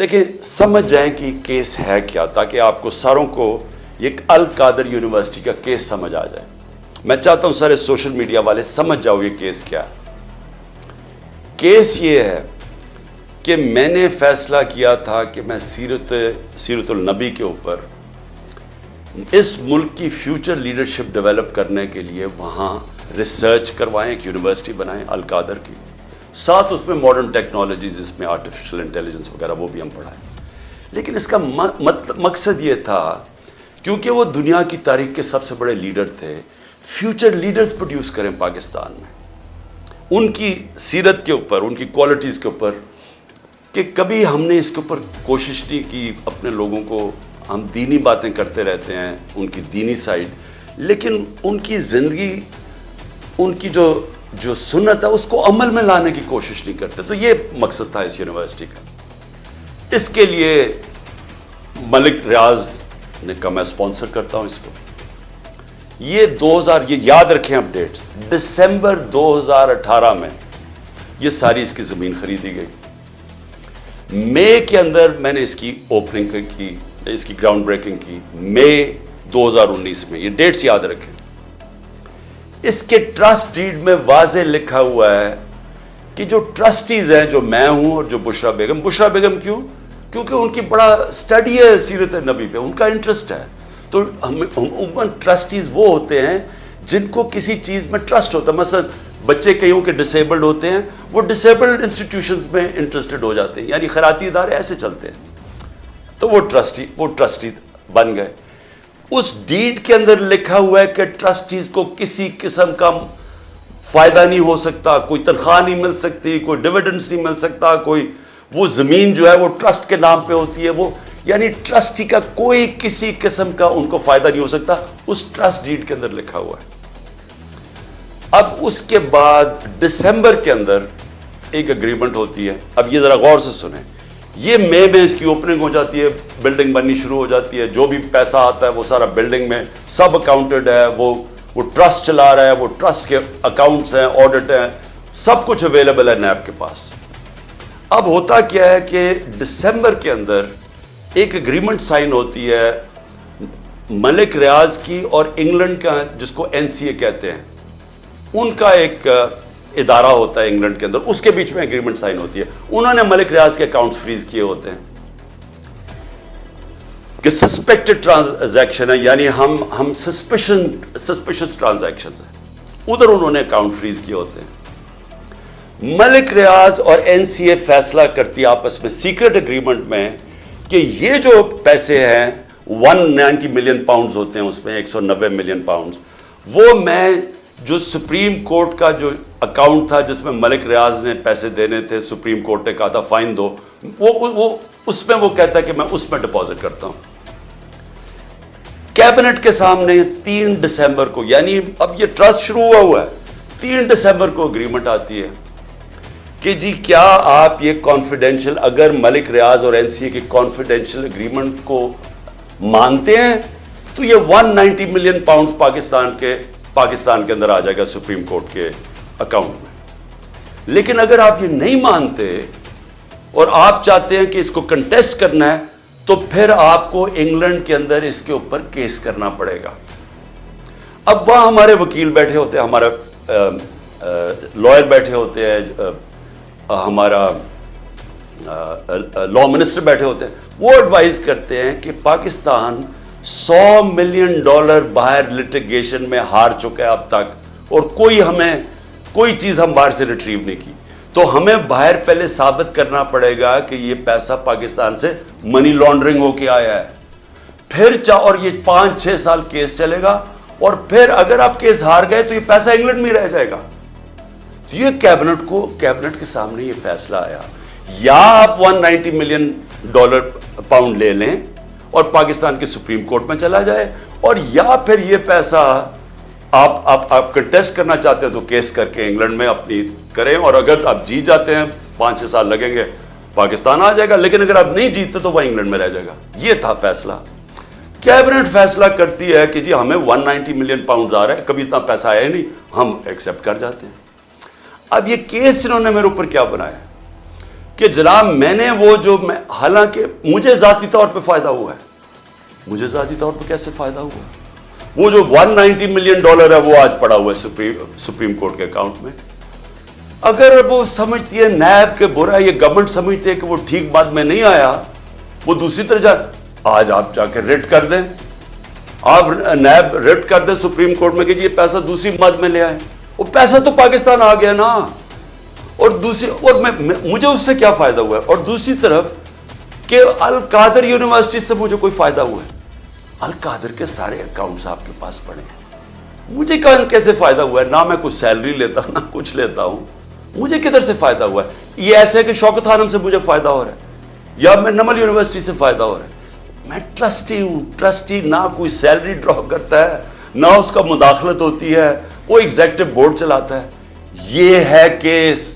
देखिए, समझ जाएं कि केस है क्या, ताकि आपको सारों को एक अल कादर यूनिवर्सिटी का केस समझ आ जाए। मैं चाहता हूं सारे सोशल मीडिया वाले समझ जाओ ये केस क्या है। केस ये है कि मैंने फैसला किया था कि मैं सीरतुल नबी के ऊपर इस मुल्क की फ्यूचर लीडरशिप डेवलप करने के लिए वहां रिसर्च करवाएं, एक यूनिवर्सिटी बनाएं अल कादर की, साथ उसमें मॉडर्न टेक्नोलॉजीज, इसमें आर्टिफिशियल इंटेलिजेंस वगैरह वो भी हम पढ़ाएं। लेकिन इसका मकसद ये था, क्योंकि वो दुनिया की तारीख के सबसे बड़े लीडर थे, फ्यूचर लीडर्स प्रोड्यूस करें पाकिस्तान में, उनकी सीरत के ऊपर, उनकी क्वालिटीज के ऊपर। कि कभी हमने इसके ऊपर कोशिश नहीं की अपने लोगों को, हम दीनी बातें करते रहते हैं, उनकी दीनी साइड, लेकिन उनकी जिंदगी, उनकी जो सुन्नत है उसको अमल में लाने की कोशिश नहीं करते। तो ये मकसद था इस यूनिवर्सिटी का। इसके लिए मलिक रियाज ने कहा मैं स्पॉन्सर करता हूं इसको। ये याद रखें अपडेट्स, दिसंबर 2018 में ये सारी इसकी जमीन खरीदी गई। मई के अंदर मैंने इसकी ओपनिंग की, इसकी ग्राउंड ब्रेकिंग की, मई 2019 में। ये डेट्स याद रखें। इसके ट्रस्ट डीड में वाज़े लिखा हुआ है कि जो ट्रस्टीज हैं, जो मैं हूं और जो बुशरा बेगम क्यों? क्योंकि उनकी बड़ा स्टडी है सीरत नबी पे, उनका इंटरेस्ट है। तो हम ट्रस्टीज वो होते हैं जिनको किसी चीज में ट्रस्ट होता है। मसलन बच्चे कईयों के डिसेबल्ड होते हैं, वो डिसेबल्ड इंस्टीट्यूशंस में इंटरेस्टेड हो जाते हैं, यानी खैराती इदारे ऐसे चलते हैं। तो वो ट्रस्टी बन गए। उस डीड के अंदर लिखा हुआ है कि ट्रस्टीज को किसी किस्म का फायदा नहीं हो सकता, कोई तनख्वाह नहीं मिल सकती, कोई डिविडेंड्स नहीं मिल सकता, कोई वो जमीन जो है वो ट्रस्ट के नाम पे होती है, वो यानी ट्रस्टी का कोई किसी किस्म का उनको फायदा नहीं हो सकता, उस ट्रस्ट डीड के अंदर लिखा हुआ है। अब उसके बाद दिसंबर के अंदर एक एग्रीमेंट होती है। अब ये जरा गौर से सुने, ये मई में इसकी ओपनिंग हो जाती है, बिल्डिंग बननी शुरू हो जाती है, जो भी पैसा आता है वो सारा बिल्डिंग में सब अकाउंटेड है, वो ट्रस्ट चला रहा है, वो ट्रस्ट के अकाउंट्स हैं, ऑडिट हैं, सब कुछ अवेलेबल है नैब के पास। अब होता क्या है कि दिसंबर के अंदर एक एग्रीमेंट साइन होती है मलिक रियाज की और इंग्लैंड का, जिसको एनसीए कहते हैं, उनका एक इदारा होता है इंग्लैंड के अंदर, उसके बीच में एग्रीमेंट साइन होती है। उन्होंने मलिक रियाज के अकाउंट्स फ्रीज किए होते हैं कि सस्पेक्टेड ट्रांजैक्शन है, यानी हम सस्पिशियस ट्रांजैक्शन है, उधर उन्होंने अकाउंट फ्रीज किए होते हैं। मलिक रियाज और एनसीए फैसला करती है आपस में सीक्रेट एग्रीमेंट में कि ये जो पैसे हैं 190 मिलियन पाउंड्स होते हैं, उसमें 190 मिलियन पाउंड्स, वो मैं जो सुप्रीम कोर्ट का जो अकाउंट था जिसमें मलिक रियाज ने पैसे देने थे, सुप्रीम कोर्ट ने कहा था फाइन दो, वो उसमें वो कहता है कि मैं उसमें डिपॉजिट करता हूं। कैबिनेट के सामने 3 दिसंबर को, यानी अब ये ट्रस्ट शुरू हुआ है, 3 दिसंबर को एग्रीमेंट आती है कि जी क्या आप ये कॉन्फिडेंशियल, अगर मलिक रियाज और एनसीए के कॉन्फिडेंशियल एग्रीमेंट को मानते हैं तो ये 190 मिलियन पाउंड पाकिस्तान के अंदर आ जाएगा सुप्रीम कोर्ट के अकाउंट में। लेकिन अगर आप ये नहीं मानते और आप चाहते हैं कि इसको कंटेस्ट करना है, तो फिर आपको इंग्लैंड के अंदर इसके ऊपर केस करना पड़ेगा। अब वहां हमारे वकील बैठे होते हैं, हमारा लॉयर बैठे होते हैं, हमारा लॉ मिनिस्टर बैठे होते हैं, वो एडवाइज करते हैं कि पाकिस्तान $100 मिलियन बाहर लिटिगेशन में हार चुका है अब तक, और कोई चीज हम बाहर से रिट्रीव नहीं की, तो हमें बाहर पहले साबित करना पड़ेगा कि ये पैसा पाकिस्तान से मनी लॉन्ड्रिंग होके आया है। फिर और ये 5-6 साल केस चलेगा, और फिर अगर आप केस हार गए तो ये पैसा इंग्लैंड में रह जाएगा। तो ये कैबिनेट के सामने ये फैसला आया, या आप 190 मिलियन पाउंड ले लें और पाकिस्तान के सुप्रीम कोर्ट में चला जाए, और या फिर ये पैसा आप कंटेस्ट करना चाहते हैं तो केस करके इंग्लैंड में अपनी करें, और अगर आप जीत जाते हैं 5-6 साल लगेंगे, पाकिस्तान आ जाएगा, लेकिन अगर आप नहीं जीतते तो वह इंग्लैंड में रह जाएगा। यह था फैसला। कैबिनेट फैसला करती है कि जी हमें 190 मिलियन पाउंड आ रहा है, कभी इतना पैसा आया नहीं, हम एक्सेप्ट कर जाते हैं। अब ये केस इन्होंने मेरे ऊपर क्या बनाया कि जनाब मैंने वो जो हालांकि मुझे जाती तौर पे फायदा हुआ है, मुझे जाती तौर पे कैसे फायदा हुआ? वो जो $190 मिलियन है वो आज पड़ा हुआ है सुप्रीम कोर्ट के अकाउंट में। अगर वो समझती है नैब के बुरा, ये गवर्नमेंट समझती है कि वो ठीक बात में नहीं आया, वो दूसरी तरह आज आप जाकर रिट कर दें, आप नैब रिट कर दें सुप्रीम कोर्ट में कि ये पैसा दूसरी मद में ले आए, वो पैसा तो पाकिस्तान आ गया ना। और मुझे उससे क्या फायदा हुआ है? और दूसरी तरफ कि अल कादर यूनिवर्सिटी से मुझे कोई फायदा हुआ है? अल कादर के सारे अकाउंट्स आपके पास पड़े हैं, मुझे कैसे फायदा हुआ है? ना मैं कुछ सैलरी लेता हूं, ना कुछ लेता हूं, मुझे किधर से फायदा हुआ है? ये ऐसे है कि शौकत खानम से मुझे फायदा हो रहा है या मैं नमल यूनिवर्सिटी से फायदा हो रहा है। मैं ट्रस्टी हूं, ट्रस्टी ना कोई सैलरी ड्रॉ करता है, ना उसका मुदाखलत होती है, वो एग्जीक्यूटिव बोर्ड चलाता है। ये है केस।